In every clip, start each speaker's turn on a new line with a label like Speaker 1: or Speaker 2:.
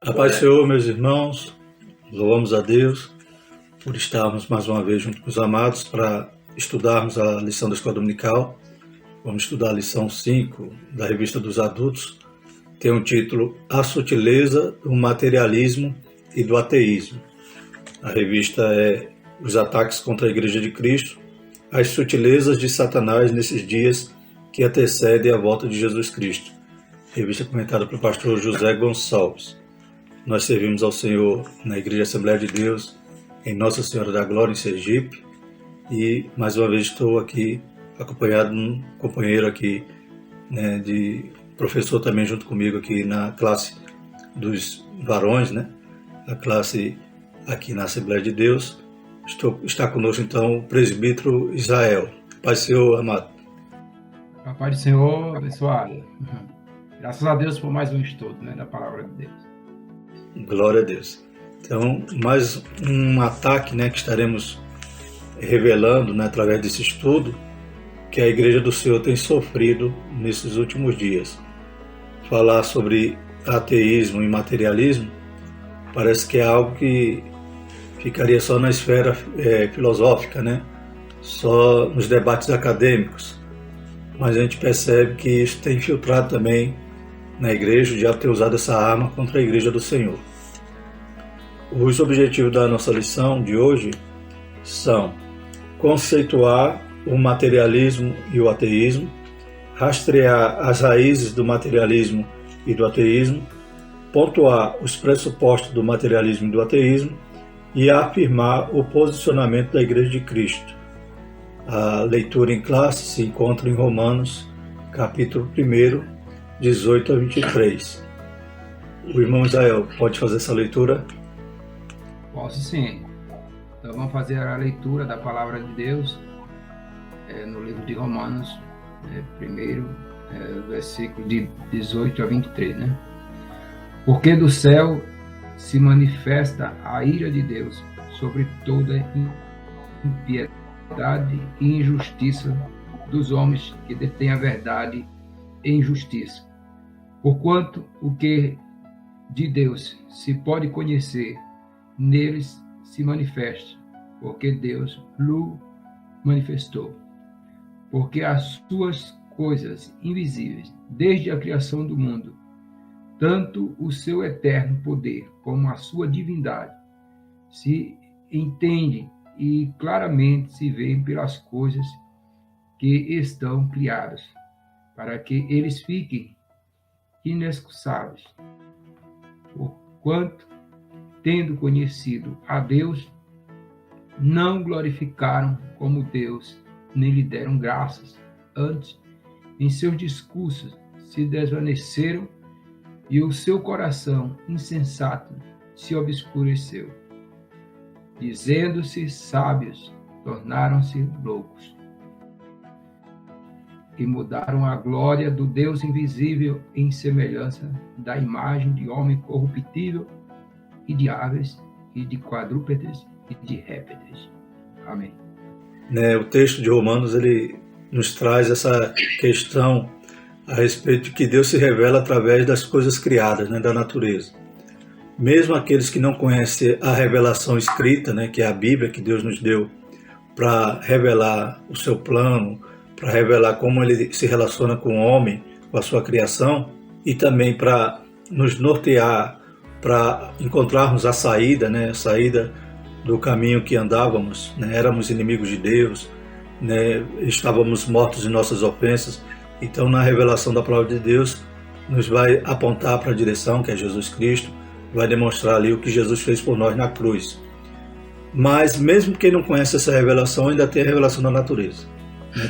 Speaker 1: A paz do Senhor, meus irmãos, louvamos a Deus por estarmos mais uma vez junto com os amados para estudarmos a lição da Escola Dominical. Vamos estudar a lição 5 da Revista dos Adultos. Tem um título: A Sutileza do Materialismo e do Ateísmo. A revista é Os Ataques contra a Igreja de Cristo, as sutilezas de Satanás nesses dias que antecedem a volta de Jesus Cristo. Revista comentada pelo pastor José Gonçalves. Nós servimos ao Senhor na Igreja Assembleia de Deus, em Nossa Senhora da Glória, em Sergipe. E mais uma vez estou aqui acompanhado de um companheiro aqui, de professor também junto comigo aqui na classe dos varões, a classe aqui na Assembleia de Deus. Está conosco então o presbítero Israel. Paz do Senhor, amado.
Speaker 2: A paz do Senhor, abençoado. Graças a Deus por mais um estudo da Palavra de Deus.
Speaker 1: Glória a Deus. Então, mais um ataque que estaremos revelando através desse estudo que a Igreja do Senhor tem sofrido nesses últimos dias. Falar sobre ateísmo e materialismo parece que é algo que ficaria só na esfera filosófica, só nos debates acadêmicos. Mas a gente percebe que isso tem infiltrado também na igreja, já ter usado essa arma contra a Igreja do Senhor. Os objetivos da nossa lição de hoje são conceituar o materialismo e o ateísmo, rastrear as raízes do materialismo e do ateísmo, pontuar os pressupostos do materialismo e do ateísmo e afirmar o posicionamento da Igreja de Cristo. A leitura em classe se encontra em Romanos, capítulo 1, 18 a 23. O irmão Israel pode fazer essa leitura?
Speaker 2: Posso sim. Então vamos fazer a leitura da Palavra de Deus no livro de Romanos, versículo de 18 a 23. Porque do céu se manifesta a ira de Deus sobre toda impiedade e injustiça dos homens que detêm a verdade e injustiça. Porquanto o que de Deus se pode conhecer, neles se manifesta, porque Deus o manifestou. Porque as suas coisas invisíveis, desde a criação do mundo, tanto o seu eterno poder como a sua divindade, se entende e claramente se veem pelas coisas que estão criadas, para que eles fiquem inexcusáveis. Porquanto, tendo conhecido a Deus, não glorificaram como Deus, nem lhe deram graças. Antes, em seus discursos se desvaneceram e o seu coração insensato se obscureceu. Dizendo-se sábios, tornaram-se loucos. E mudaram a glória do Deus invisível em semelhança da imagem de homem corruptível e de aves e de quadrúpedes e de répteis. Amém.
Speaker 1: O texto de Romanos ele nos traz essa questão a respeito de que Deus se revela através das coisas criadas, da natureza. Mesmo aqueles que não conhecem a revelação escrita, que é a Bíblia que Deus nos deu para revelar o seu plano, para revelar como ele se relaciona com o homem, com a sua criação, e também para nos nortear, para encontrarmos a saída, a saída do caminho que andávamos. Éramos inimigos de Deus, estávamos mortos em nossas ofensas. Então, na revelação da palavra de Deus, nos vai apontar para a direção, que é Jesus Cristo, vai demonstrar ali o que Jesus fez por nós na cruz. Mas, mesmo quem não conhece essa revelação, ainda tem a revelação da natureza.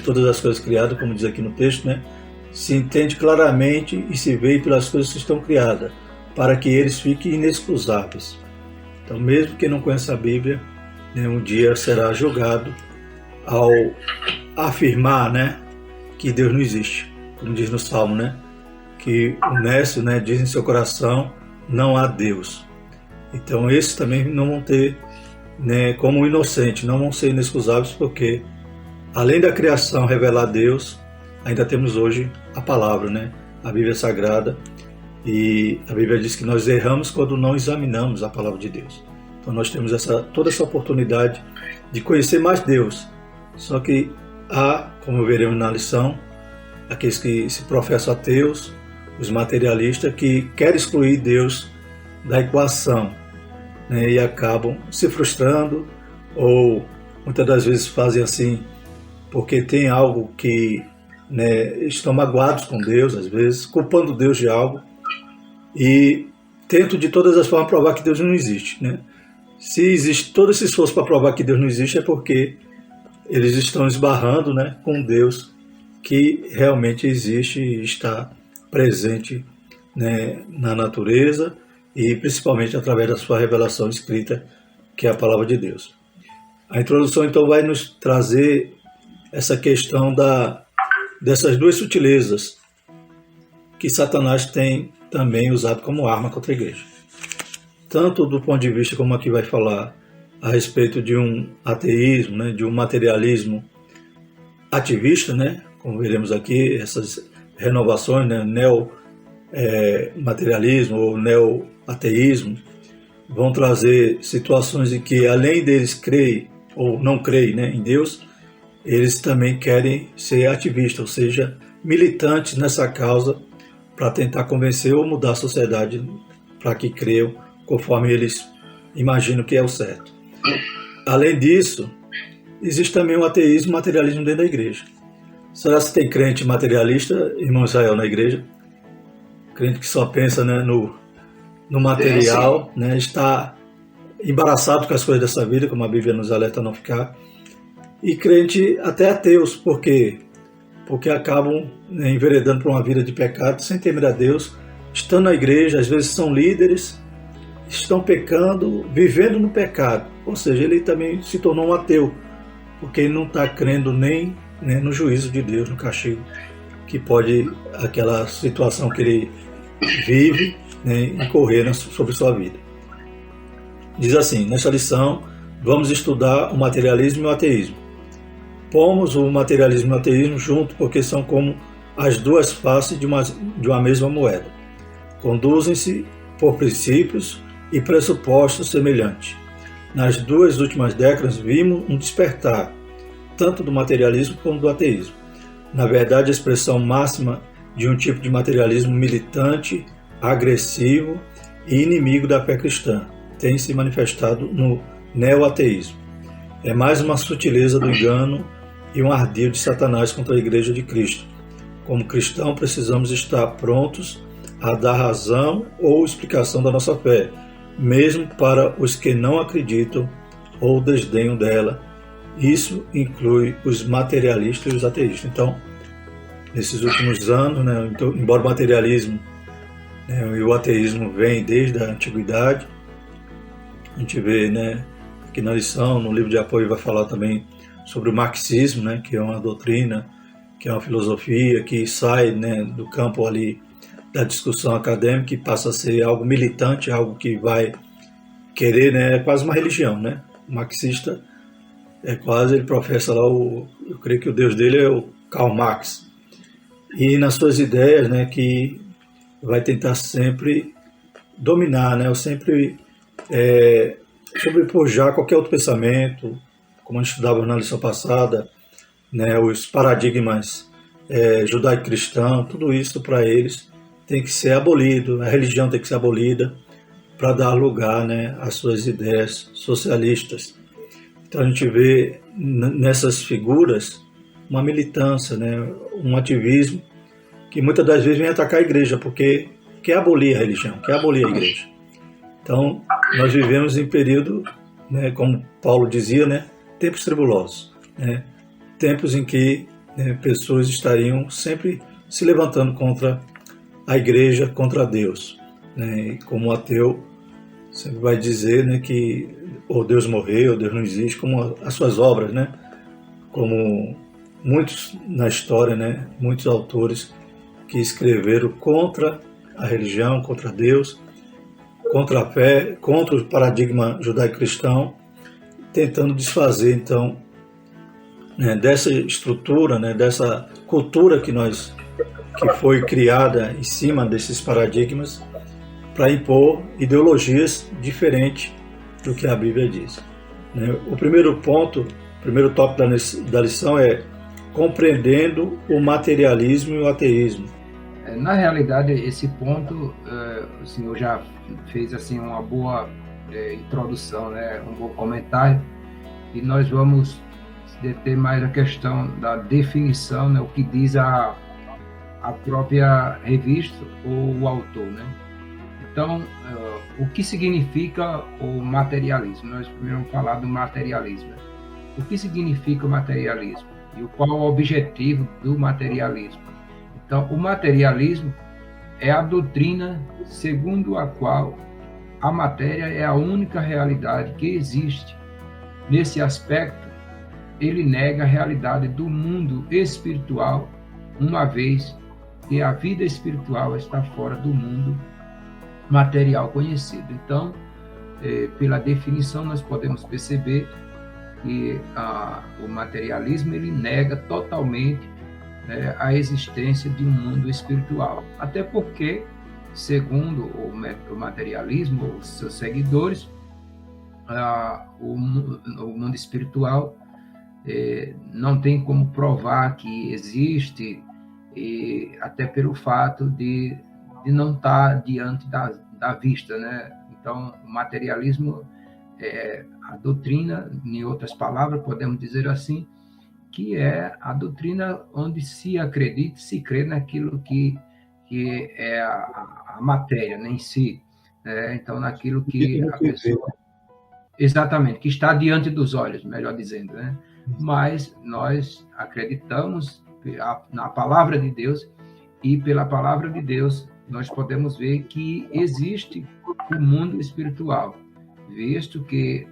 Speaker 1: Todas as coisas criadas, como diz aqui no texto, se entende claramente e se vê pelas coisas que estão criadas, para que eles fiquem inexcusáveis. Então, mesmo quem não conhece a Bíblia, um dia será julgado ao afirmar, que Deus não existe. Como diz no Salmo, que o nécio, diz em seu coração, não há Deus. Então, esses também não vão ter, como inocente, não vão ser inexcusáveis, porque além da criação revelar a Deus, ainda temos hoje a palavra, a Bíblia Sagrada, E a Bíblia diz que nós erramos quando não examinamos a palavra de Deus. Então nós temos toda essa oportunidade de conhecer mais Deus. Só que há, como veremos na lição, aqueles que se professam ateus, os materialistas, que querem excluir Deus da equação, né, e acabam se frustrando, ou muitas das vezes fazem assim porque tem algo que, né, estão magoados com Deus, às vezes culpando Deus de algo, e tentam de todas as formas provar que Deus não existe, né? Se existe todo esse esforço para provar que Deus não existe, é porque eles estão esbarrando, né, com Deus que realmente existe e está presente, né, na natureza, e principalmente através da sua revelação escrita, que é a palavra de Deus. A introdução então vai nos trazer essa questão dessas duas sutilezas que Satanás tem também usado como arma contra a igreja. Tanto do ponto de vista, como aqui vai falar, a respeito de um ateísmo, né, de um materialismo ativista, né, como veremos aqui, essas renovações, né, neo-materialismo ou neo-ateísmo, vão trazer situações em que, além deles crerem ou não crerem, né, em Deus, eles também querem ser ativistas, ou seja, militantes nessa causa para tentar convencer ou mudar a sociedade para que creiam conforme eles imaginam que é o certo. Além disso, existe também o ateísmo e o materialismo dentro da igreja. Será que tem crente materialista, irmão Israel, na igreja? Crente que só pensa, né, no material, né, está embaraçado com as coisas dessa vida, como a Bíblia nos alerta a não ficar. E crente até ateus, por quê? Porque acabam, né, enveredando por uma vida de pecado, sem temer a Deus, estando na igreja, às vezes são líderes, estão pecando, vivendo no pecado. Ou seja, ele também se tornou um ateu, porque ele não está crendo nem no juízo de Deus, no castigo, que pode, aquela situação que ele vive, né, incorrer sobre sua vida. Diz assim, nesta lição, vamos estudar o materialismo e o ateísmo. Pomos o materialismo e o ateísmo junto porque são como as duas faces de uma mesma moeda. Conduzem-se por princípios e pressupostos semelhantes. Nas duas últimas décadas vimos um despertar, tanto do materialismo como do ateísmo. Na verdade, a expressão máxima de um tipo de materialismo militante, agressivo e inimigo da fé cristã tem se manifestado no neo-ateísmo. É mais uma sutileza do engano e um ardil de Satanás contra a Igreja de Cristo. Como cristão, precisamos estar prontos a dar razão ou explicação da nossa fé, mesmo para os que não acreditam ou desdenham dela. Isso inclui os materialistas e os ateístas. Então, nesses últimos anos, né, então, embora o materialismo, né, e o ateísmo vem desde a antiguidade, a gente vê, né, aqui na lição, no livro de apoio, vai falar também sobre o marxismo, né, que é uma doutrina, que é uma filosofia que sai, né, do campo ali da discussão acadêmica e passa a ser algo militante, algo que vai querer, né, é quase uma religião, né? O marxista é quase, ele professa lá, eu creio que o Deus dele é o Karl Marx. E nas suas ideias, né, que vai tentar sempre dominar, né, ou sempre sobrepujar qualquer outro pensamento, como a gente estudava na lição passada, né, os paradigmas judaico-cristão, tudo isso para eles tem que ser abolido, a religião tem que ser abolida para dar lugar, né, às suas ideias socialistas. Então a gente vê nessas figuras uma militância, né, um ativismo que muitas das vezes vem atacar a igreja, porque quer abolir a religião, quer abolir a igreja. Então nós vivemos em período, né, como Paulo dizia, né, tempos tribulosos, né, tempos em que, né, pessoas estariam sempre se levantando contra a igreja, contra Deus, né, e como ateu sempre vai dizer, né, que ou Deus morreu, ou Deus não existe, como as suas obras, né, como muitos na história, né, muitos autores que escreveram contra a religião, contra Deus, contra a fé, contra o paradigma judaico-cristão, tentando desfazer, então, né, dessa estrutura, né, dessa cultura que nós que foi criada em cima desses paradigmas para impor ideologias diferentes do que a Bíblia diz. O primeiro ponto, o primeiro tópico da lição é compreendendo o materialismo e o ateísmo.
Speaker 2: Na realidade, esse ponto, o senhor já fez assim uma boa introdução, né? Um bom comentário, e nós vamos deter mais a questão da definição, né? O que diz a própria revista ou o autor, né? Então, o que significa o materialismo? Nós primeiro vamos falar do materialismo. O que significa o materialismo? E qual o objetivo do materialismo? Então, o materialismo é a doutrina segundo a qual a matéria é a única realidade que existe. Nesse aspecto, ele nega a realidade do mundo espiritual, uma vez que a vida espiritual está fora do mundo material conhecido. Então, pela definição, nós podemos perceber que o materialismo ele nega totalmente a existência de um mundo espiritual. Até porque, segundo o materialismo, os seus seguidores, o mundo espiritual não tem como provar que existe, até pelo fato de não estar diante da vista, né? Então, o materialismo é a doutrina, em outras palavras, podemos dizer assim, que é a doutrina onde se acredita, se crê naquilo que é a matéria, né, em si. Então, naquilo que a pessoa... Exatamente, que está diante dos olhos, melhor dizendo, né? Mas nós acreditamos na palavra de Deus, e pela palavra de Deus nós podemos ver que existe o mundo espiritual, visto que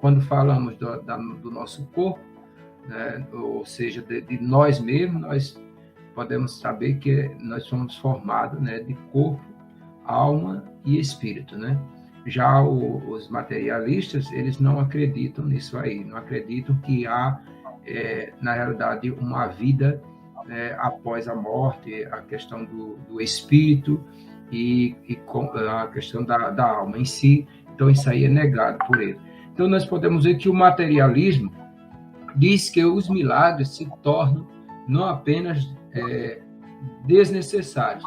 Speaker 2: quando falamos do nosso corpo, né, ou seja, de nós mesmos, nós podemos saber que nós somos formados, né, de corpo, alma e espírito, né? Já os materialistas, eles não acreditam nisso aí, não acreditam que há, na realidade, uma vida após a morte, a questão do espírito e a questão da alma em si. Então, isso aí é negado por ele. Então, nós podemos ver que o materialismo diz que os milagres se tornam não apenas desnecessários,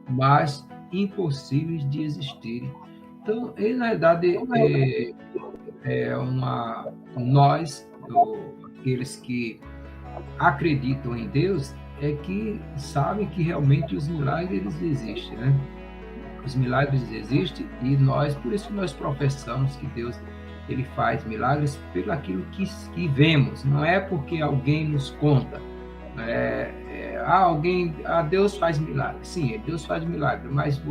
Speaker 2: mas impossíveis de existirem. Então, ele, na verdade, nós, aqueles que acreditam em Deus, é que sabem que realmente os milagres eles existem, né? Os milagres existem e por isso nós professamos que Deus ele faz milagres pelo aquilo que vemos, não é porque alguém nos conta. Deus faz milagre. Sim, Deus faz milagre, mas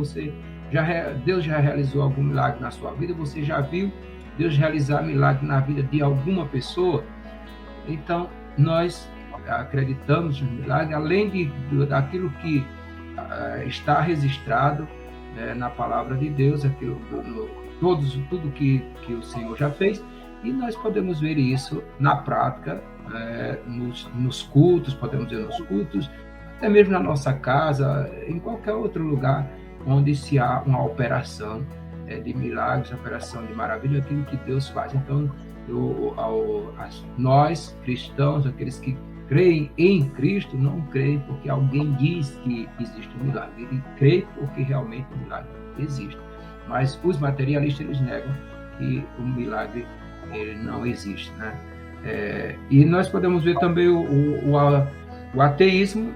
Speaker 2: Deus já realizou algum milagre na sua vida? Você já viu Deus realizar milagre na vida de alguma pessoa? Então, nós acreditamos no milagre, além daquilo que está registrado na palavra de Deus, tudo que o Senhor já fez, e nós podemos ver isso na prática, nos cultos, podemos ver nos cultos, até mesmo na nossa casa, em qualquer outro lugar onde se há uma operação de milagres, operação de maravilha, aquilo que Deus faz. Então, nós, cristãos, aqueles que creem em Cristo, não creem porque alguém diz que existe um milagre. Ele crê porque realmente o milagre existe. Mas os materialistas, eles negam que o milagre ele não existe, né? E nós podemos ver também o ateísmo,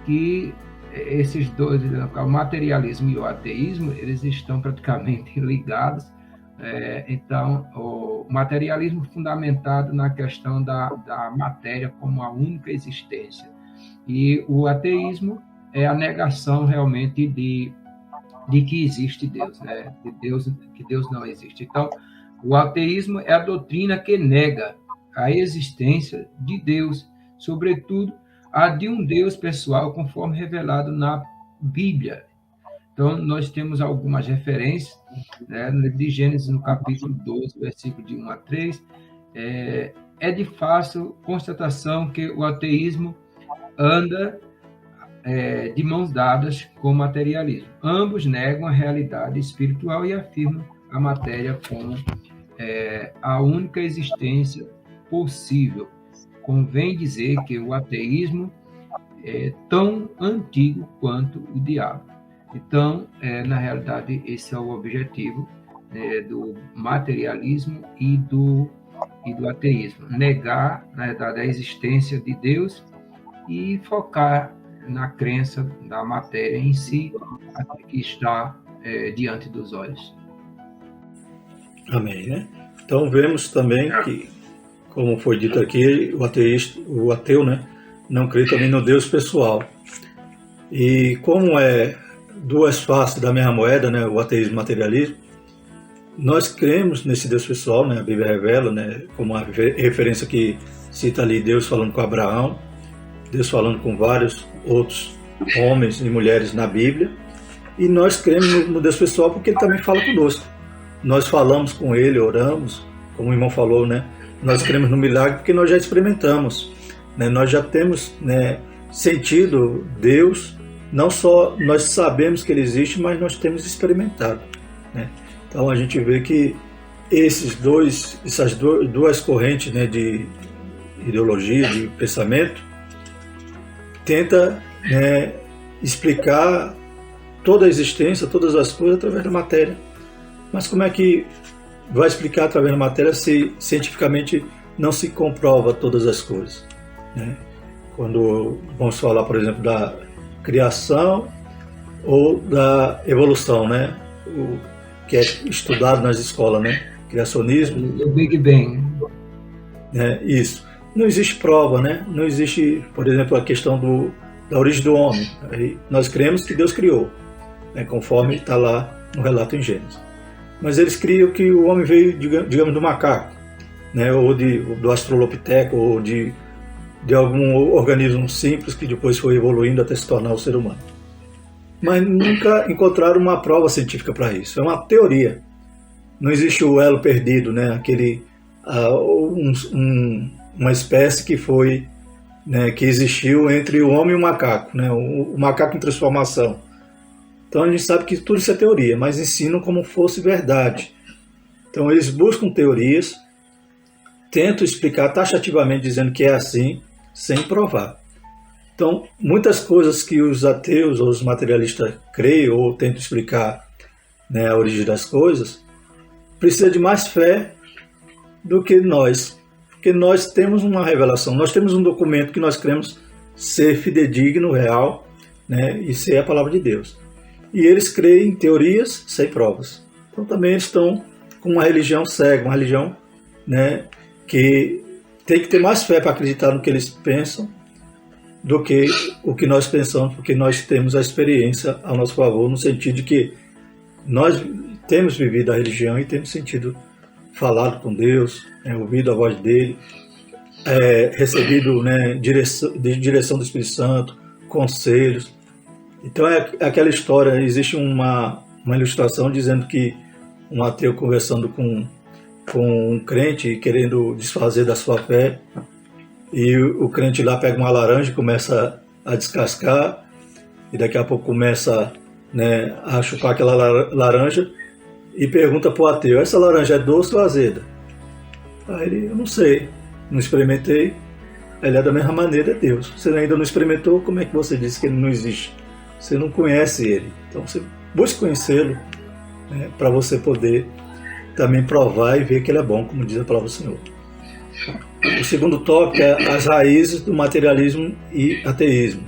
Speaker 2: que esses dois, o materialismo e o ateísmo, eles estão praticamente ligados. Então, o materialismo fundamentado na questão da matéria como a única existência. E o ateísmo é a negação realmente de que existe Deus, né? Que Deus não existe. Então, o ateísmo é a doutrina que nega a existência de Deus, sobretudo a de um Deus pessoal, conforme revelado na Bíblia. Então, nós temos algumas referências, né, no livro de Gênesis, no capítulo 12, versículo de 1 a 3. É de fácil constatação que o ateísmo anda de mãos dadas com o materialismo. Ambos negam a realidade espiritual e afirmam a matéria como a única existência possível. Convém dizer que o ateísmo é tão antigo quanto o diabo. Então, na realidade, esse é o objetivo do materialismo e do ateísmo. Negar, na verdade, a existência de Deus e focar na crença da matéria em si, que está diante dos olhos.
Speaker 1: Amém, né? Então vemos também que, como foi dito aqui, o ateu, né, não crê também no Deus pessoal. E como é duas faces da mesma moeda, né, o ateísmo e o materialismo, nós cremos nesse Deus pessoal, né, a Bíblia revela, né, como a referência que cita ali Deus falando com Abraão, Deus falando com vários outros homens e mulheres na Bíblia, e nós cremos no Deus pessoal porque Ele também fala conosco. Nós falamos com Ele, oramos, como o irmão falou, né? Nós cremos no milagre porque nós já experimentamos, né? Nós já temos, né, sentido Deus, não só nós sabemos que Ele existe, mas nós temos experimentado, né? Então a gente vê que essas duas correntes, né, de ideologia, de pensamento, tenta, né, explicar toda a existência, todas as coisas através da matéria. Mas como é que vai explicar através da matéria se cientificamente não se comprova todas as coisas, né? Quando vamos falar, por exemplo, da criação ou da evolução, né? O que é estudado nas escolas, né? Criacionismo.
Speaker 2: O Big Bang.
Speaker 1: Isso. Não existe prova, né? Não existe, por exemplo, a questão da origem do homem. Aí nós cremos que Deus criou, né? Conforme está lá no relato em Gênesis. Mas eles criam que o homem veio, digamos, do macaco, né? Ou do australopiteco, ou de algum organismo simples que depois foi evoluindo até se tornar o ser humano. Mas nunca encontraram uma prova científica para isso. É uma teoria. Não existe o elo perdido, né? Uma espécie que foi, né, que existiu entre o homem e o macaco, né? O macaco em transformação. Então a gente sabe que tudo isso é teoria, mas ensinam como fosse verdade. Então eles buscam teorias, tentam explicar taxativamente dizendo que é assim, sem provar. Então muitas coisas que os ateus ou os materialistas creem ou tentam explicar, né, a origem das coisas, precisa de mais fé do que nós. Porque nós temos uma revelação, nós temos um documento que nós cremos ser fidedigno, real, né, e ser a palavra de Deus. E eles creem em teorias sem provas. Então também eles estão com uma religião cega, uma religião, né, que tem que ter mais fé para acreditar no que eles pensam do que o que nós pensamos, porque nós temos a experiência ao nosso favor, no sentido de que nós temos vivido a religião e temos sentido falado com Deus, ouvido a voz dele, recebido, né, direção do Espírito Santo, conselhos. Então é aquela história, existe uma ilustração dizendo que um ateu conversando com um crente querendo desfazer da sua fé, e o crente lá pega uma laranja e começa a descascar, e daqui a pouco começa, né, a chupar aquela laranja e pergunta para o ateu: essa laranja é doce ou azeda? Aí ele: eu não sei, não experimentei. Ele: é da mesma maneira, é Deus. Você ainda não experimentou, como é que você diz que ele não existe? Você não conhece ele. Então você busque conhecê-lo, né, para você poder também provar e ver que ele é bom, como diz a palavra do Senhor. O segundo tópico é as raízes do materialismo e ateísmo,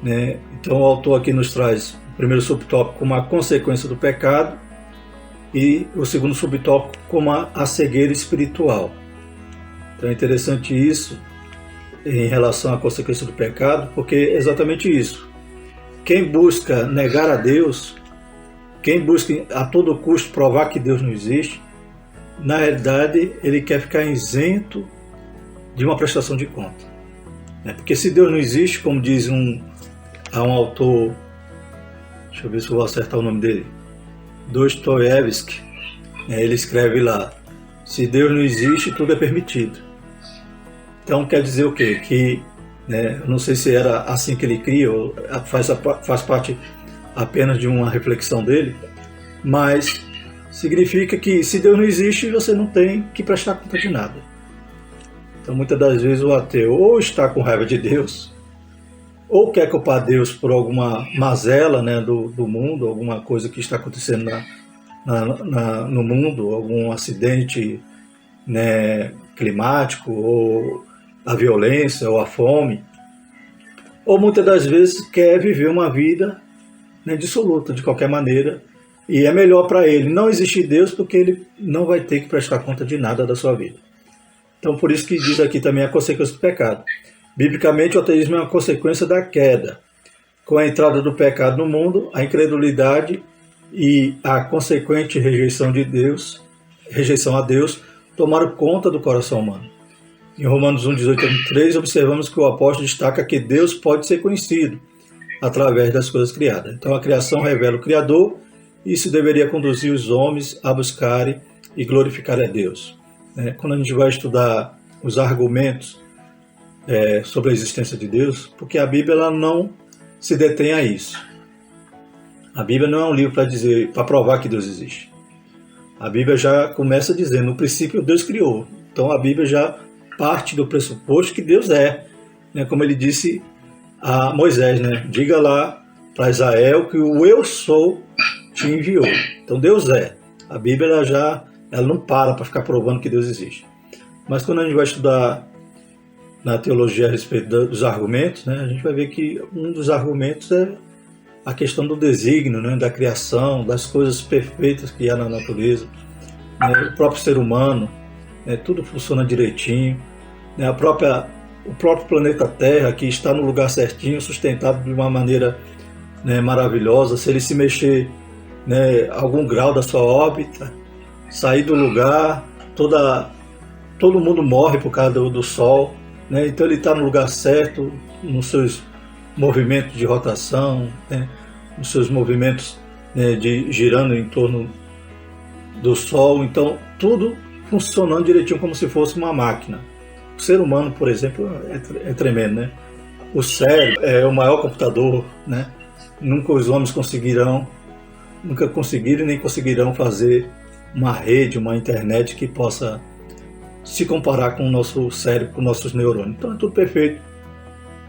Speaker 1: né? Então o autor aqui nos traz o primeiro subtópico como a consequência do pecado e o segundo subtópico como a cegueira espiritual. Então é interessante isso em relação à consequência do pecado, porque é exatamente isso. Quem busca negar a Deus, quem busca a todo custo provar que Deus não existe, na realidade ele quer ficar isento de uma prestação de conta. Porque se Deus não existe, como diz um autor, deixa eu ver se eu vou acertar o nome dele, Dostoiévski, ele escreve lá: se Deus não existe, tudo é permitido. Então quer dizer o quê? Que né? Eu não sei se era assim que ele cria, ou faz parte apenas de uma reflexão dele, mas significa que se Deus não existe, você não tem que prestar conta de nada. Então muitas das vezes o ateu ou está com raiva de Deus, ou quer culpar Deus por alguma mazela, né, do mundo, alguma coisa que está acontecendo no mundo, algum acidente, né, climático, ou a violência, ou a fome, ou muitas das vezes quer viver uma vida, né, dissoluta de qualquer maneira, e é melhor para ele não existir Deus, porque ele não vai ter que prestar conta de nada da sua vida. Então por isso que diz aqui também a consequência do pecado. Biblicamente, o ateísmo é uma consequência da queda. Com a entrada do pecado no mundo, a incredulidade e a consequente rejeição a Deus, tomaram conta do coração humano. Em Romanos 1, 18 a 23, observamos que o apóstolo destaca que Deus pode ser conhecido através das coisas criadas. Então a criação revela o Criador, e isso deveria conduzir os homens a buscarem e glorificarem a Deus. Quando a gente vai estudar os argumentos sobre a existência de Deus, porque a Bíblia ela não se detém a isso. A Bíblia não é um livro para provar que Deus existe. A Bíblia já começa dizendo, no princípio Deus criou. Então a Bíblia já parte do pressuposto que Deus é, né? Como ele disse a Moisés, né? Diga lá para Israel que o eu sou te enviou. Então Deus é. A Bíblia ela não para ficar provando que Deus existe. Mas quando a gente vai estudar na teologia a respeito dos argumentos, né, a gente vai ver que um dos argumentos é a questão do desígnio, né, da criação, das coisas perfeitas que há na natureza, né, o próprio ser humano, né, tudo funciona direitinho, né, o próprio planeta Terra, que está no lugar certinho, sustentado de uma maneira, né, maravilhosa. Se ele se mexer, né, algum grau da sua órbita, sair do lugar, todo mundo morre por causa do Sol, né? Então ele está no lugar certo, nos seus movimentos de rotação, né? Nos seus movimentos, né, de girando em torno do Sol. Então tudo funcionando direitinho como se fosse uma máquina. O ser humano, por exemplo, é tremendo, né? O cérebro é o maior computador, né? Nunca os homens nunca conseguiram e nem conseguirão fazer uma rede, uma internet que possa se comparar com o nosso cérebro, com nossos neurônios. Então é tudo perfeito.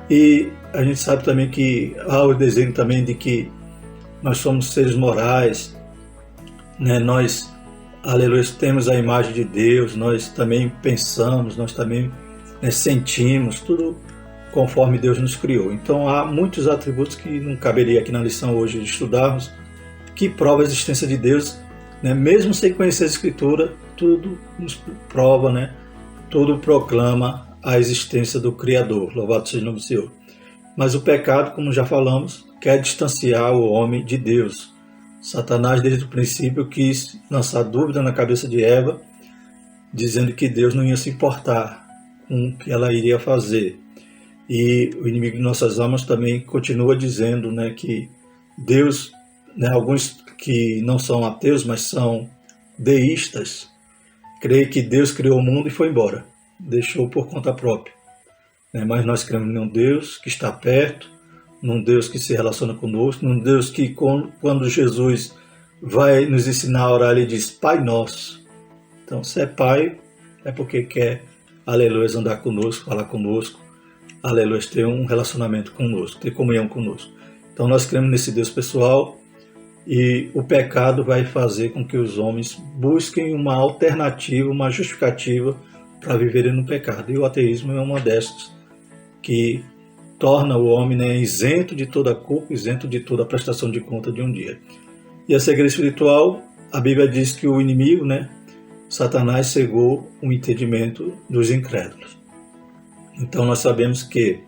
Speaker 1: E a gente sabe também que há o desejo também de que nós somos seres morais, né? Nós, aleluia, temos a imagem de Deus, nós também pensamos, nós também, né, sentimos, tudo conforme Deus nos criou. Então há muitos atributos que não caberia aqui na lição hoje de estudarmos, que provam a existência de Deus, né? Mesmo sem conhecer a Escritura, tudo nos prova, né? Tudo proclama a existência do Criador. Louvado seja o nome do Senhor. Mas o pecado, como já falamos, quer distanciar o homem de Deus. Satanás, desde o princípio, quis lançar dúvida na cabeça de Eva, dizendo que Deus não ia se importar com o que ela iria fazer. E o inimigo de nossas almas também continua dizendo, né, que Deus, né, alguns que não são ateus, mas são deístas, creem que Deus criou o mundo e foi embora, deixou por conta própria. Mas nós cremos em um Deus que está perto, num Deus que se relaciona conosco, num Deus que, quando Jesus vai nos ensinar a orar, ele diz Pai Nosso. Então, se é Pai, é porque quer, aleluia, andar conosco, falar conosco, aleluia, ter um relacionamento conosco, ter comunhão conosco. Então, nós cremos nesse Deus pessoal, e o pecado vai fazer com que os homens busquem uma alternativa, uma justificativa para viverem no pecado. E o ateísmo é uma dessas que torna o homem, né, isento de toda culpa, isento de toda prestação de conta de um dia. E a cegueira espiritual, a Bíblia diz que o inimigo, né, Satanás, cegou o entendimento dos incrédulos. Então nós sabemos que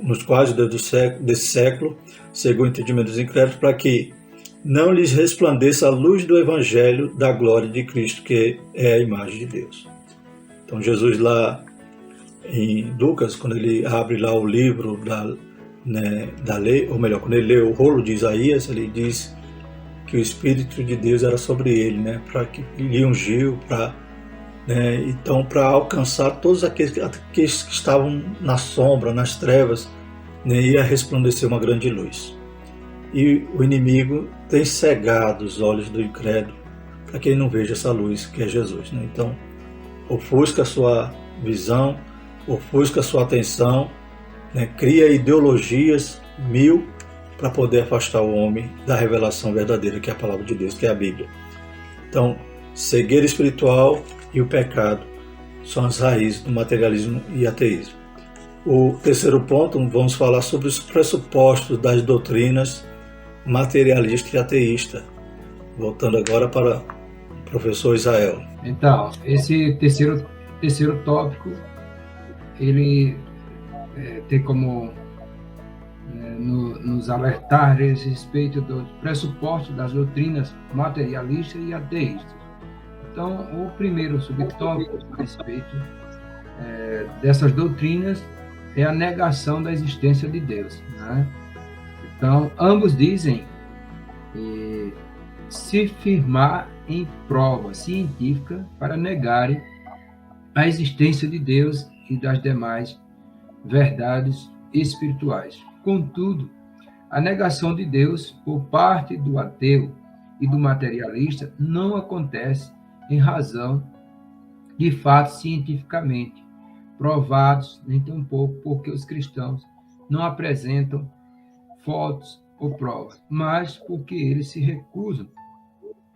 Speaker 1: nos quadros desse século, cegou o entendimento dos incrédulos para que não lhes resplandeça a luz do Evangelho da glória de Cristo, que é a imagem de Deus. Então Jesus lá em Lucas, quando ele abre lá o livro da lei, ou melhor, quando ele lê o rolo de Isaías, ele diz que o Espírito de Deus era sobre ele, né, para que lhe ungiu para né? Então, para alcançar todos aqueles que estavam na sombra, nas trevas, né, ia resplandecer uma grande luz. E o inimigo tem cegado os olhos do incrédulo para que ele não veja essa luz que é Jesus, né? Então, ofusca a sua visão, ofusca a sua atenção, né? Cria ideologias mil para poder afastar o homem da revelação verdadeira, que é a palavra de Deus, que é a Bíblia. Então, cegueira espiritual e o pecado são as raízes do materialismo e ateísmo. O terceiro ponto, vamos falar sobre os pressupostos das doutrinas materialista e ateísta. Voltando agora para o professor Israel.
Speaker 2: Então, esse terceiro tópico, ele tem como nos alertar a respeito dos pressupostos das doutrinas materialistas e ateístas. Então, o primeiro subtópico a respeito dessas doutrinas é a negação da existência de Deus, né? Então, ambos dizem se firmar em prova científica para negarem a existência de Deus e das demais verdades espirituais. Contudo, a negação de Deus por parte do ateu e do materialista não acontece em razão de fatos cientificamente provados, nem tampouco porque os cristãos não apresentam fotos ou provas, mas porque eles se recusam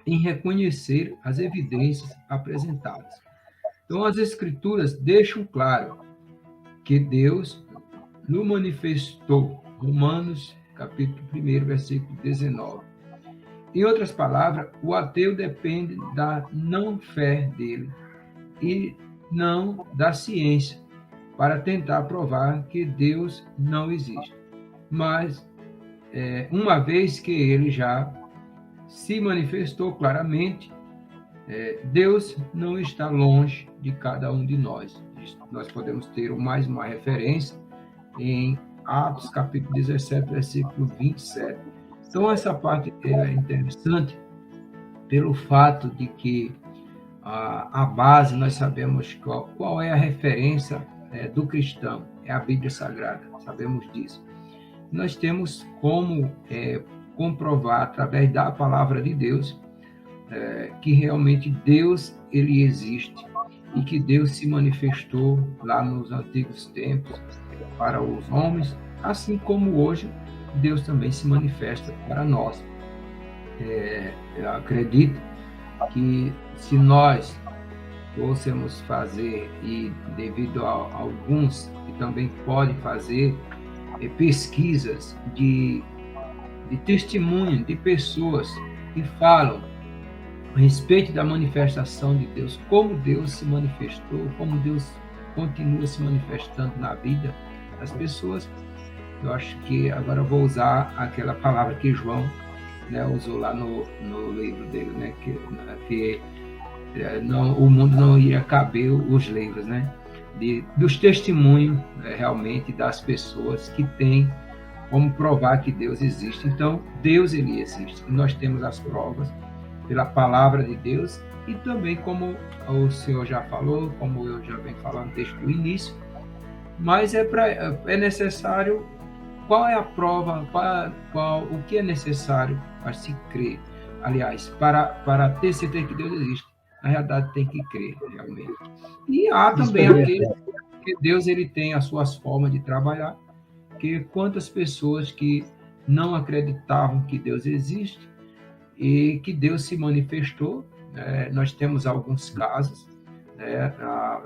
Speaker 2: em reconhecer as evidências apresentadas. Então, as Escrituras deixam claro que Deus no manifestou, Romanos, capítulo 1, versículo 19. Em outras palavras, o ateu depende da não-fé dele e não da ciência para tentar provar que Deus não existe. Mas, uma vez que ele já se manifestou claramente, Deus não está longe de cada um de nós. Nós podemos ter mais uma referência em Atos, capítulo 17, versículo 27. Então, essa parte é interessante pelo fato de que a base, nós sabemos qual é a referência do cristão, é a Bíblia Sagrada, sabemos disso. Nós temos como comprovar, através da palavra de Deus, que realmente Deus, ele existe, e que Deus se manifestou lá nos antigos tempos para os homens, assim como hoje Deus também se manifesta para nós. Eu acredito que se nós fôssemos fazer, e devido a alguns que também podem fazer pesquisas de testemunho de pessoas que falam a respeito da manifestação de Deus, como Deus se manifestou, como Deus continua se manifestando na vida das pessoas. Eu acho que agora eu vou usar aquela palavra que João, né, usou lá no livro dele, né, que não, o mundo não ia caber os livros, né, dos testemunhos realmente das pessoas que têm como provar que Deus existe. Então, Deus, ele existe. E nós temos as provas pela palavra de Deus, e também, como o senhor já falou, como eu já venho falando desde o início, mas é necessário, qual é a prova, o que é necessário para se crer? Aliás, para ter certeza que Deus existe, na realidade tem que crer, realmente. E há também aquele que Deus, ele tem as suas formas de trabalhar, que quantas pessoas que não acreditavam que Deus existe, e que Deus se manifestou, nós temos alguns casos,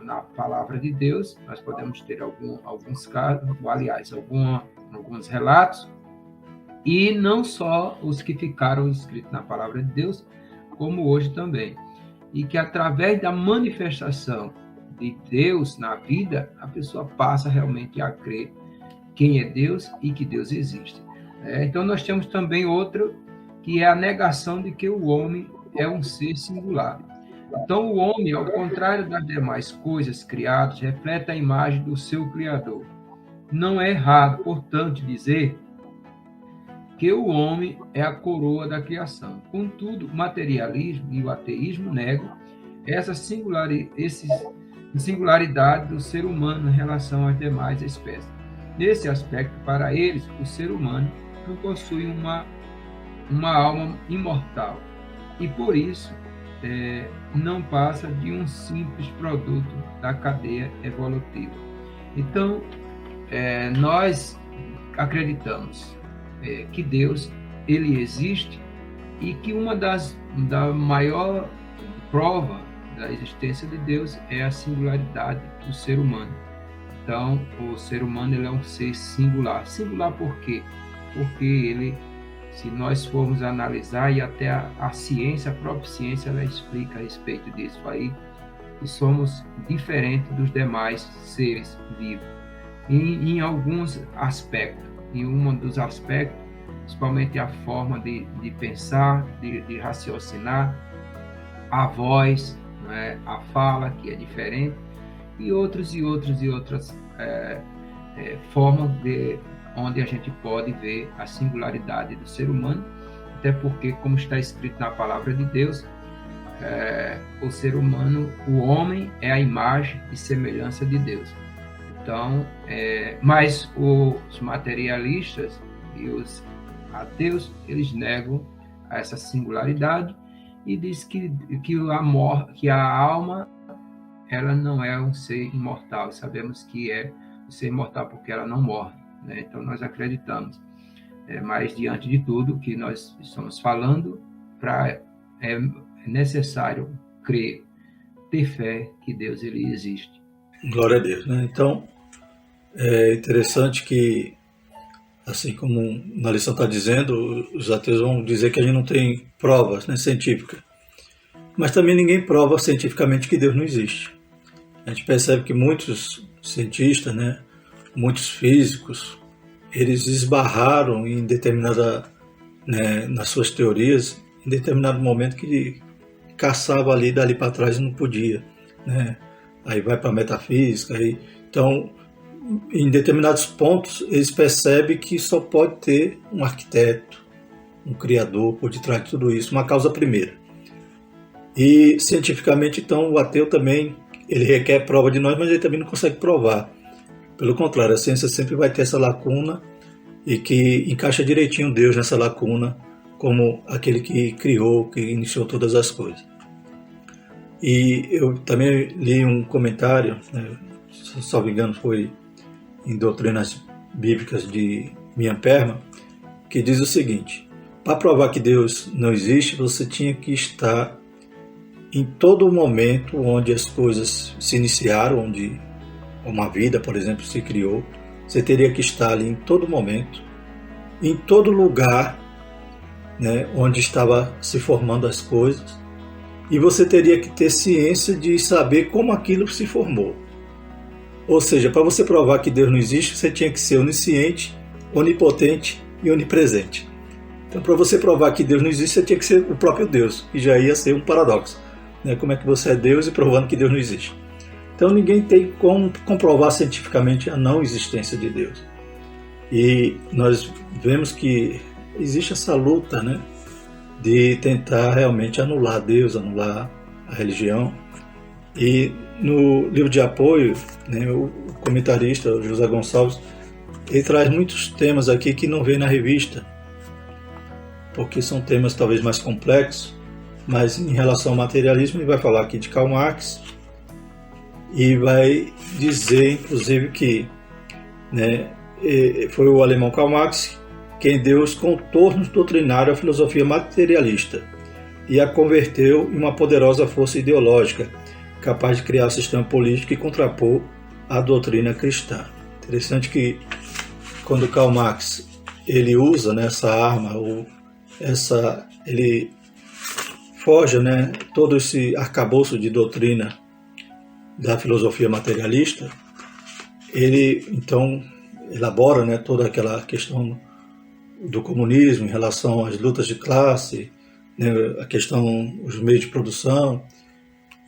Speaker 2: na palavra de Deus, nós podemos ter alguns casos, aliás, alguns relatos, e não só os que ficaram escritos na palavra de Deus, como hoje também. E que através da manifestação de Deus na vida, a pessoa passa realmente a crer quem é Deus e que Deus existe. Então, nós temos também outro, que é a negação de que o homem é um ser singular. Então, o homem, ao contrário das demais coisas criadas, reflete a imagem do seu Criador. Não é errado, portanto, dizer que o homem é a coroa da criação. Contudo, o materialismo e o ateísmo negam essa singularidade do ser humano em relação às demais espécies. Nesse aspecto, para eles, o ser humano não possui uma alma imortal e, por isso, não passa de um simples produto da cadeia evolutiva. Então, nós acreditamos que Deus ele existe e que da maior prova da existência de Deus é a singularidade do ser humano. Então, o ser humano ele é um ser singular. Singular por quê? Porque ele, se nós formos analisar, e até a ciência, a própria ciência, ela explica a respeito disso aí, que somos diferentes dos demais seres vivos. Em alguns aspectos, em um dos aspectos, principalmente a forma de pensar, de raciocinar, a voz, né, a fala, que é diferente, e outras formas onde a gente pode ver a singularidade do ser humano, até porque, como está escrito na palavra de Deus, o ser humano, o homem é a imagem e semelhança de Deus. Então, mas os materialistas e os ateus, eles negam essa singularidade e diz que a alma ela não é um ser imortal. Sabemos que é um ser imortal porque ela não morre, né? Então nós acreditamos. Mas diante de tudo que nós estamos falando, é necessário crer, ter fé que Deus ele existe.
Speaker 1: Glória a Deus, né? Então é interessante que, assim como na lição está dizendo, os ateus vão dizer que a gente não tem provas, né, científicas. Mas também ninguém prova cientificamente que Deus não existe. A gente percebe que muitos cientistas, né, muitos físicos, eles esbarraram em determinada, né, nas suas teorias, em determinado momento que caçava ali, dali para trás e não podia, né? Aí vai para a metafísica. Então, em determinados pontos, eles percebem que só pode ter um arquiteto, um criador por detrás de tudo isso, uma causa primeira. E cientificamente, então, o ateu também ele requer prova de nós, mas ele também não consegue provar. Pelo contrário, a ciência sempre vai ter essa lacuna e que encaixa direitinho Deus nessa lacuna como aquele que criou, que iniciou todas as coisas. E eu também li um comentário, né, se não me engano foi em Doutrinas Bíblicas de Mian Perma, que diz o seguinte: para provar que Deus não existe, você tinha que estar em todo momento onde as coisas se iniciaram, onde uma vida, por exemplo, se criou. Você teria que estar ali em todo momento, em todo lugar, né, onde estava se formando as coisas, e você teria que ter ciência de saber como aquilo se formou. Ou seja, para você provar que Deus não existe, você tinha que ser onisciente, onipotente e onipresente. Então, para você provar que Deus não existe, você tinha que ser o próprio Deus, e já ia ser um paradoxo, né? Como é que você é Deus e provando que Deus não existe? Então, ninguém tem como comprovar cientificamente a não existência de Deus. E nós vemos que existe essa luta, né, de tentar realmente anular Deus, anular a religião. E no livro de apoio, né, o comentarista o José Gonçalves, ele traz muitos temas aqui que não vem na revista, porque são temas talvez mais complexos, mas em relação ao materialismo ele vai falar aqui de Karl Marx e vai dizer inclusive que, né, foi o alemão Karl Marx quem deu os contornos doutrinários à filosofia materialista e a converteu em uma poderosa força ideológica capaz de criar um sistema político que contrapor a doutrina cristã. Interessante que quando Karl Marx ele usa, né, essa arma, ele forja, né, todo esse arcabouço de doutrina da filosofia materialista, ele então elabora, né, toda aquela questão do comunismo em relação às lutas de classe, né, a questão dos meios de produção,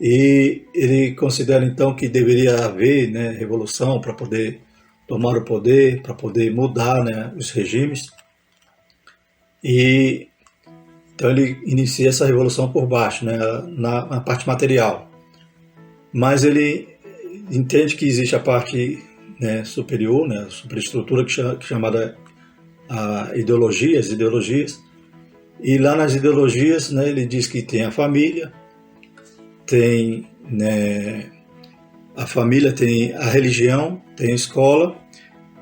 Speaker 1: e ele considera então que deveria haver, né, revolução para poder tomar o poder, para poder mudar, né, os regimes. E Então ele inicia essa revolução por baixo, né, na parte material. Mas ele entende que existe a parte, né, superior, né, a superestrutura que é chamada as ideologias. E lá nas ideologias, né, ele diz que tem a família, tem, né, a família, tem a religião, tem a escola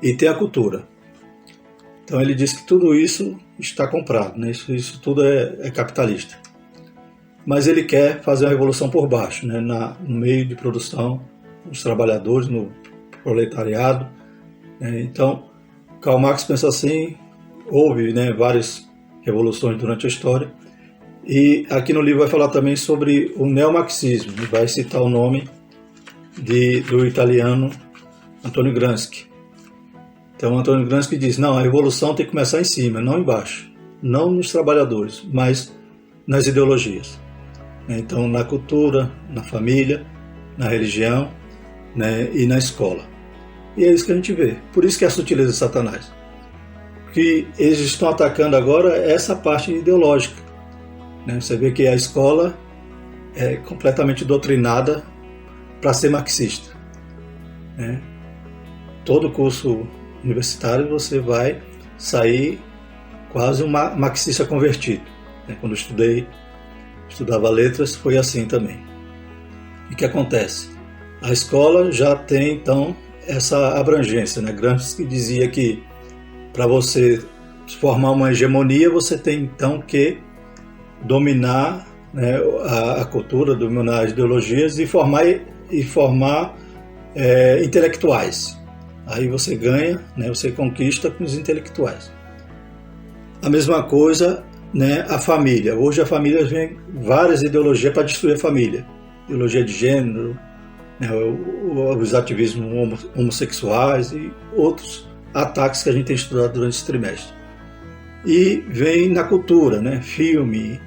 Speaker 1: e tem a cultura. Então ele diz que tudo isso está comprado, né? Isso tudo é capitalista. Mas ele quer fazer uma revolução por baixo, né? No meio de produção, nos trabalhadores, no proletariado. Né? Então, Karl Marx pensa assim, houve, né, várias revoluções durante a história. E aqui no livro vai falar também sobre o neomarxismo, e vai citar o nome do italiano Antonio Gramsci. Então, Antonio Gramsci diz, não, a revolução tem que começar em cima, não embaixo. Não nos trabalhadores, mas nas ideologias. Então, na cultura, na família, na religião, né, e na escola. E é isso que a gente vê. Por isso que é a sutileza de Satanás. Que eles estão atacando agora essa parte ideológica. Né? Você vê que a escola é completamente doutrinada para ser marxista. Né? Todo curso universitário você vai sair quase um marxista convertido. Quando eu estudava letras, foi assim também. E o que acontece? A escola já tem, então, essa abrangência. Né? Gramsci dizia que para você formar uma hegemonia, você tem, então, que dominar, né, a cultura, dominar as ideologias e formar intelectuais. Aí você ganha, né, você conquista com os intelectuais. A mesma coisa, né, a família. Hoje a família vem várias ideologias para destruir a família. Ideologia de gênero, né, os ativismos homossexuais e outros ataques que a gente tem estudado durante esse trimestre. E vem na cultura, né, filme,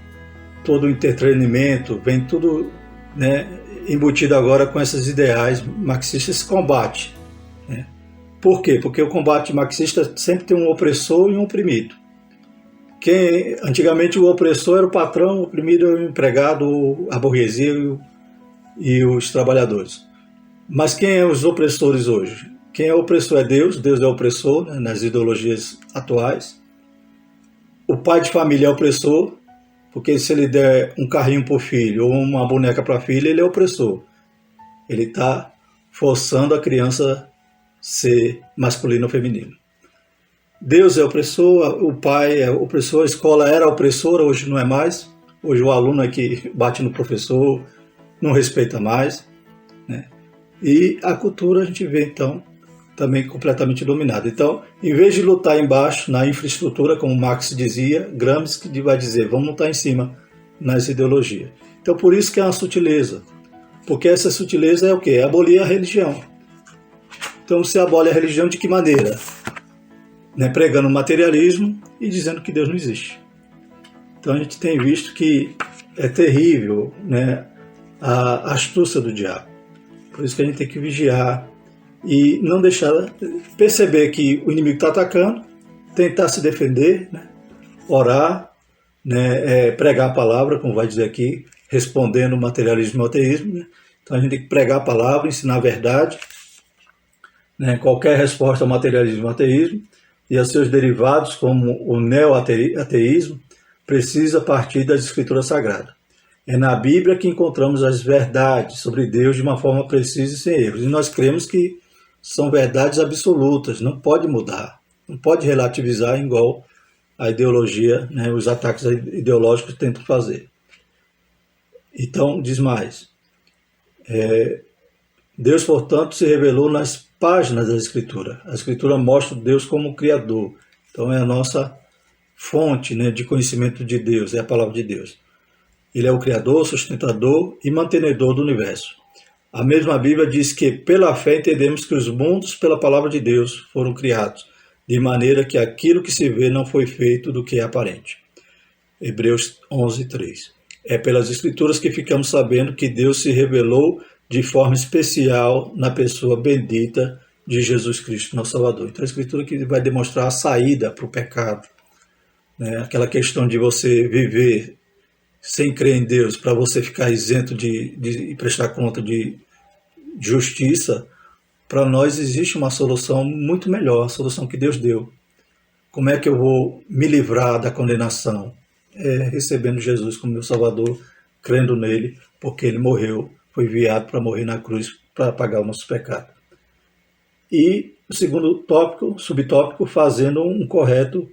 Speaker 1: todo o entretenimento, vem tudo, né, embutido agora com esses ideais marxistas, esse combate. Né? Por quê? Porque o combate marxista sempre tem um opressor e um oprimido. Antigamente o opressor era o patrão, o oprimido era o empregado, a burguesia e os trabalhadores. Mas quem é os opressores hoje? Quem é opressor é Deus, Deus é opressor, né, nas ideologias atuais. O pai de família é opressor, porque se ele der um carrinho para o filho ou uma boneca para a filha, ele é opressor. Ele está forçando a criança ser masculino ou feminino. Deus é opressor, o pai é opressor, a escola era opressora, hoje não é mais. Hoje o aluno é que bate no professor, não respeita mais. Né? E a cultura a gente vê, então, também completamente dominada. Então, em vez de lutar embaixo, na infraestrutura, como Marx dizia, Gramsci vai dizer, vamos lutar em cima, nas ideologias. Então, por isso que é uma sutileza. Porque essa sutileza é o quê? É abolir a religião. Então, você abole a religião de que maneira? Né? Pregando o materialismo e dizendo que Deus não existe. Então, a gente tem visto que é terrível, né, a astúcia do diabo. Por isso que a gente tem que vigiar e não deixar, perceber que o inimigo está atacando, tentar se defender, né? Orar, né? Pregar a palavra, como vai dizer aqui, respondendo o materialismo e o ateísmo. Né? Então a gente tem que pregar a palavra, ensinar a verdade, né? Qualquer resposta ao materialismo e ao ateísmo e a seus derivados, como o neo-ateísmo, precisa partir das escrituras sagradas. É na Bíblia que encontramos as verdades sobre Deus de uma forma precisa e sem erros. E nós cremos que são verdades absolutas, não pode mudar, não pode relativizar igual a ideologia, né, os ataques ideológicos tentam fazer. Então, diz mais, Deus, portanto, se revelou nas páginas da Escritura. A Escritura mostra Deus como Criador, então é a nossa fonte, né, de conhecimento de Deus, é a palavra de Deus. Ele é o Criador, sustentador e mantenedor do universo. A mesma Bíblia diz que, pela fé, entendemos que os mundos, pela palavra de Deus, foram criados, de maneira que aquilo que se vê não foi feito do que é aparente. Hebreus 11:3. É pelas Escrituras que ficamos sabendo que Deus se revelou de forma especial na pessoa bendita de Jesus Cristo, nosso Salvador. Então, a Escritura que vai demonstrar a saída para o pecado, né? Aquela questão de você viver sem crer em Deus para você ficar isento de prestar conta de justiça, para nós existe uma solução muito melhor, a solução que Deus deu. Como é que eu vou me livrar da condenação? É recebendo Jesus como meu Salvador, crendo nele, porque ele morreu, foi enviado para morrer na cruz para pagar o nosso pecado. E o segundo tópico, subtópico, fazendo um correto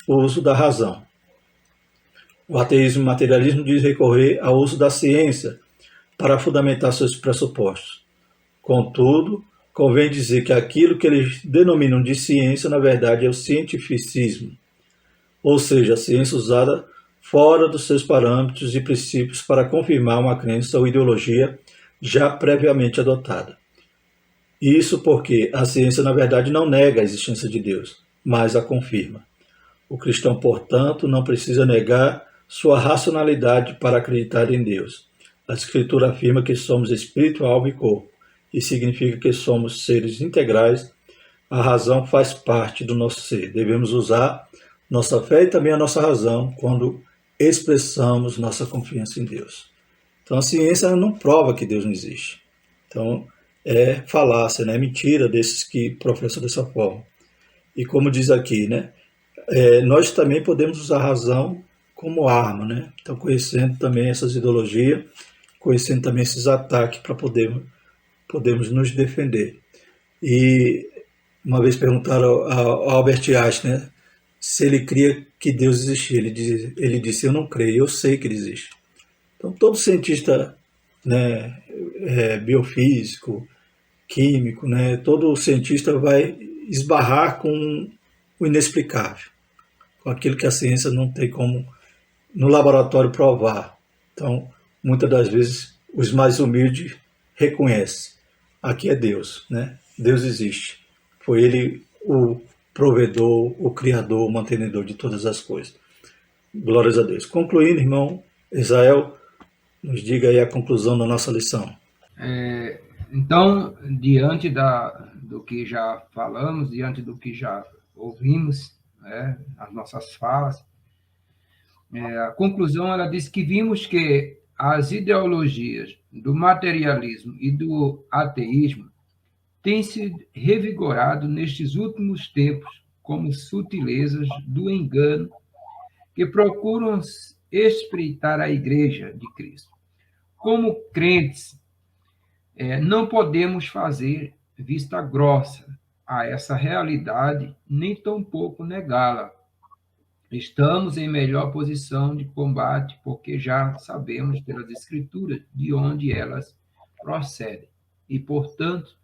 Speaker 1: uso da razão. O ateísmo e o materialismo diz recorrer ao uso da ciência para fundamentar seus pressupostos. Contudo, convém dizer que aquilo que eles denominam de ciência, na verdade, é o cientificismo, ou seja, a ciência usada fora dos seus parâmetros e princípios para confirmar uma crença ou ideologia já previamente adotada. Isso porque a ciência, na verdade, não nega a existência de Deus, mas a confirma. O cristão, portanto, não precisa negar sua racionalidade para acreditar em Deus. A Escritura afirma que somos espírito, alma e corpo, e significa que somos seres integrais. A razão faz parte do nosso ser. Devemos usar nossa fé e também a nossa razão quando expressamos nossa confiança em Deus. Então a ciência não prova que Deus não existe. Então é falácia, né? É mentira desses que professam dessa forma. E como diz aqui, né? Nós também podemos usar a razão como arma, né? Então conhecendo também essas ideologias, conhecendo também esses ataques para podermos nos defender. E uma vez perguntaram ao Albert Einstein, né, se ele cria que Deus existia. Ele disse, eu não creio, eu sei que ele existe. Então todo cientista, né, biofísico, químico, né, todo cientista vai esbarrar com o inexplicável, com aquilo que a ciência não tem como no laboratório provar. Então, muitas das vezes, os mais humildes reconhecem. Aqui é Deus, né? Deus existe. Foi Ele o provedor, o criador, o mantenedor de todas as coisas. Glórias a Deus. Concluindo, irmão Israel, nos diga aí a conclusão da nossa lição.
Speaker 2: Então, diante do que já falamos, diante do que já ouvimos, né, as nossas falas, a conclusão, ela diz que vimos que as ideologias do materialismo e do ateísmo têm se revigorado nestes últimos tempos como sutilezas do engano que procuram espreitar a Igreja de Cristo. Como crentes, não podemos fazer vista grossa a essa realidade, nem tampouco negá-la. Estamos em melhor posição de combate, porque já sabemos pelas Escrituras de onde elas procedem. E, portanto,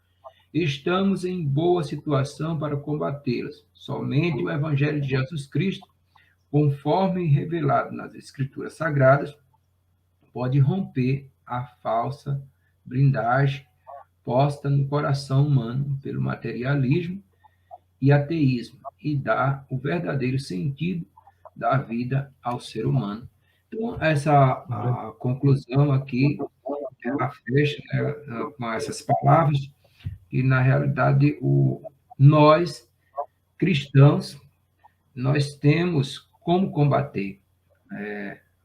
Speaker 2: estamos em boa situação para combatê-las. Somente o Evangelho de Jesus Cristo, conforme revelado nas Escrituras Sagradas, pode romper a falsa blindagem posta no coração humano pelo materialismo e ateísmo e dar o verdadeiro sentido da vida ao ser humano. Então, a conclusão aqui, ela fecha, né, com essas palavras, que, na realidade, nós, cristãos, nós temos como combater.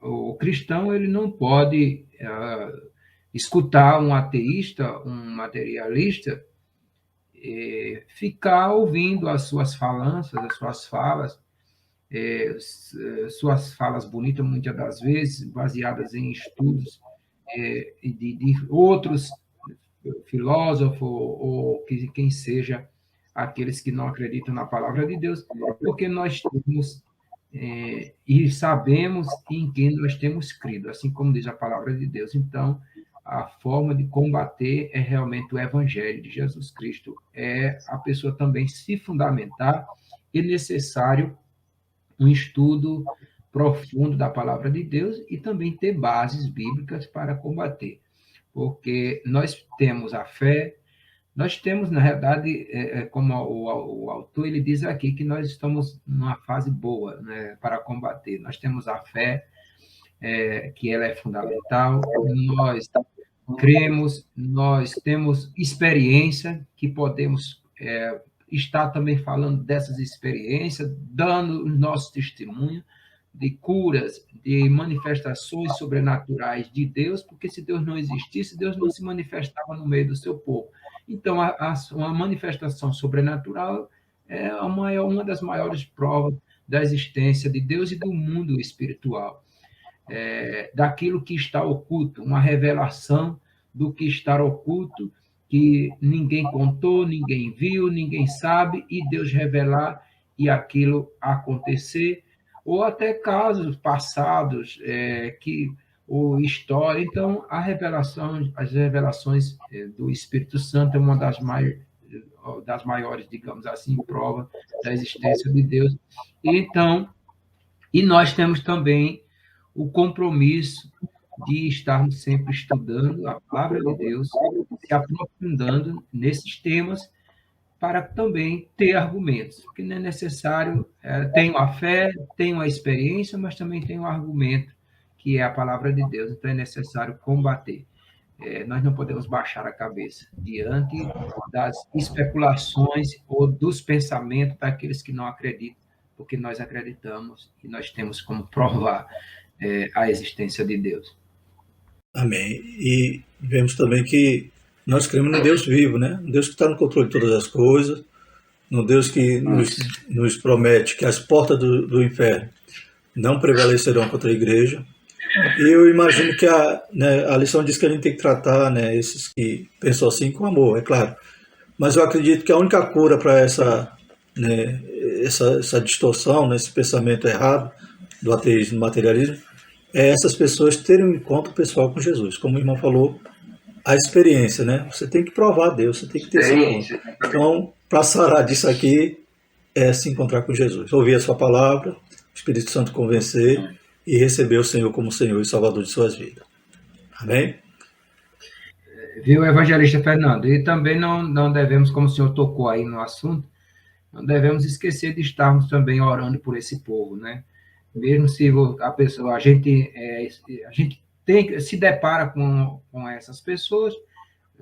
Speaker 2: O cristão, ele não pode escutar um ateísta, um materialista, ficar ouvindo as suas falanças, as suas falas, suas falas bonitas, muitas das vezes, baseadas em estudos de outros filósofos, ou quem seja, aqueles que não acreditam na palavra de Deus, porque nós temos e sabemos em quem nós temos crido, assim como diz a palavra de Deus. Então, a forma de combater é realmente o Evangelho de Jesus Cristo. É a pessoa também se fundamentar. É necessário um estudo profundo da palavra de Deus e também ter bases bíblicas para combater. Porque nós temos a fé, nós temos, na realidade, como o autor ele diz aqui, que nós estamos numa fase boa, né, para combater. Nós temos a fé, que ela é fundamental, nós cremos, nós temos experiência, que podemos estar também falando dessas experiências, dando o nosso testemunho, de curas, de manifestações sobrenaturais de Deus, porque se Deus não existisse, Deus não se manifestava no meio do seu povo. Então, uma manifestação sobrenatural é uma das maiores provas da existência de Deus e do mundo espiritual, daquilo que está oculto, uma revelação do que está oculto, que ninguém contou, ninguém viu, ninguém sabe, e Deus revelar e aquilo acontecer, ou até casos passados, ou história. Então, as revelações do Espírito Santo é uma das maiores, digamos assim, prova da existência de Deus. Então, e nós temos também o compromisso de estarmos sempre estudando a palavra de Deus, se aprofundando nesses temas, para também ter argumentos, porque não é necessário, tenho a fé, tenho a experiência, mas também tenho o argumento, que é a palavra de Deus, então é necessário combater. Nós não podemos baixar a cabeça diante das especulações ou dos pensamentos daqueles que não acreditam, porque nós acreditamos e nós temos como provar a existência de Deus.
Speaker 1: Amém. E vemos também que nós cremos no Deus vivo, né? Um Deus que está no controle de todas as coisas, no Deus que nos promete que as portas do inferno não prevalecerão contra a igreja. E eu imagino que a lição diz que a gente tem que tratar, né, esses que pensam assim com amor, é claro. Mas eu acredito que a única cura para essa distorção, né, esse pensamento errado do ateísmo e do materialismo, é essas pessoas terem um encontro pessoal com Jesus. Como o irmão falou, a experiência, né? Você tem que provar a Deus, você tem que ter esse encontro. Então, para sarar disso aqui, é se encontrar com Jesus. Ouvir a sua palavra, o Espírito Santo convencer e receber o Senhor como Senhor e Salvador de suas vidas. Amém?
Speaker 2: Viu, evangelista Fernando? E também não devemos, como o senhor tocou aí no assunto, não devemos esquecer de estarmos também orando por esse povo, né? Mesmo se a gente se depara com essas pessoas,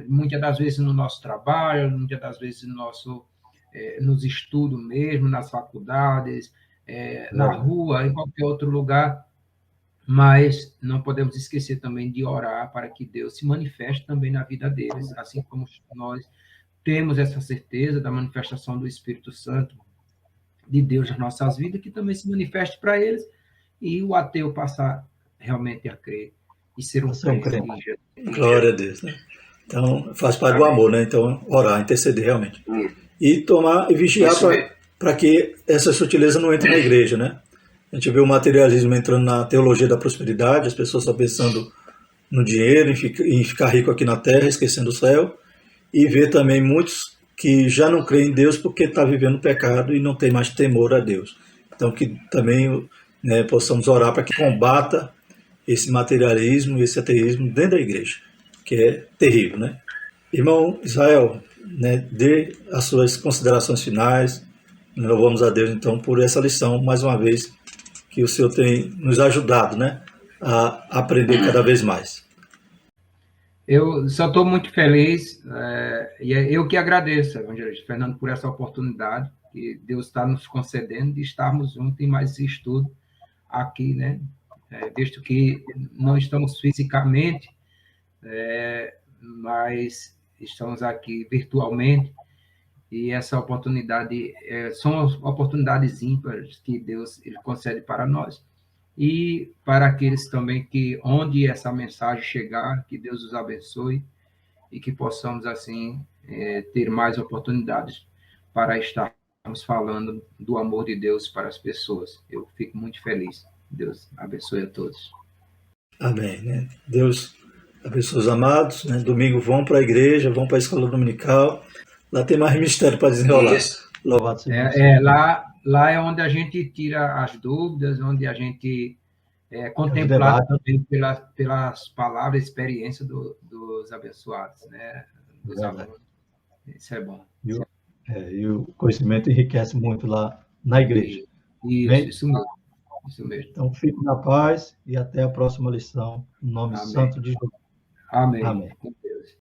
Speaker 2: muitas das vezes no nosso trabalho, muitas das vezes nos estudos mesmo, nas faculdades, na rua, em qualquer outro lugar, mas não podemos esquecer também de orar para que Deus se manifeste também na vida deles, assim como nós temos essa certeza da manifestação do Espírito Santo de Deus nas nossas vidas, que também se manifeste para eles, e o ateu passar realmente a crer e ser um crente.
Speaker 1: Glória a Deus, né? Então, faz parte do amor, né? Então, orar, interceder realmente. E tomar e vigiar para que essa sutileza não entre na igreja, né? A gente vê o materialismo entrando na teologia da prosperidade, as pessoas só pensando no dinheiro, em ficar rico aqui na terra, esquecendo o céu, e vê também muitos que já não creem em Deus porque está vivendo pecado e não tem mais temor a Deus. Então, que também, né, possamos orar para que combata esse materialismo e esse ateísmo dentro da igreja, que é terrível, né? Irmão Israel, né, dê as suas considerações finais. Louvamos a Deus, então, por essa lição, mais uma vez, que o Senhor tem nos ajudado, né, a aprender cada vez mais.
Speaker 2: Eu só estou muito feliz, e eu que agradeço, evangelista Fernando, por essa oportunidade que Deus está nos concedendo de estarmos juntos em mais esse estudo aqui, né? Visto que não estamos fisicamente, mas estamos aqui virtualmente, e essa oportunidade são oportunidades ímpares que Deus ele concede para nós, e para aqueles também que, onde essa mensagem chegar, que Deus os abençoe e que possamos, assim, ter mais oportunidades para estarmos falando do amor de Deus para as pessoas. Eu fico muito feliz. Deus abençoe a todos.
Speaker 1: Amém, né? Deus abençoe os amados, né? Domingo vão para a igreja, vão para a escola dominical. Lá tem mais mistério para desenrolar.
Speaker 2: Louvado seja lá é onde a gente tira as dúvidas, onde a gente contemplar também pelas palavras e experiência dos abençoados, né? Dos alunos. Isso é bom.
Speaker 1: E o conhecimento enriquece muito lá na igreja.
Speaker 2: Isso mesmo. Isso mesmo.
Speaker 1: Então, fique na paz e até a próxima lição. Em nome santo de Jesus.
Speaker 2: Amém. Com Deus.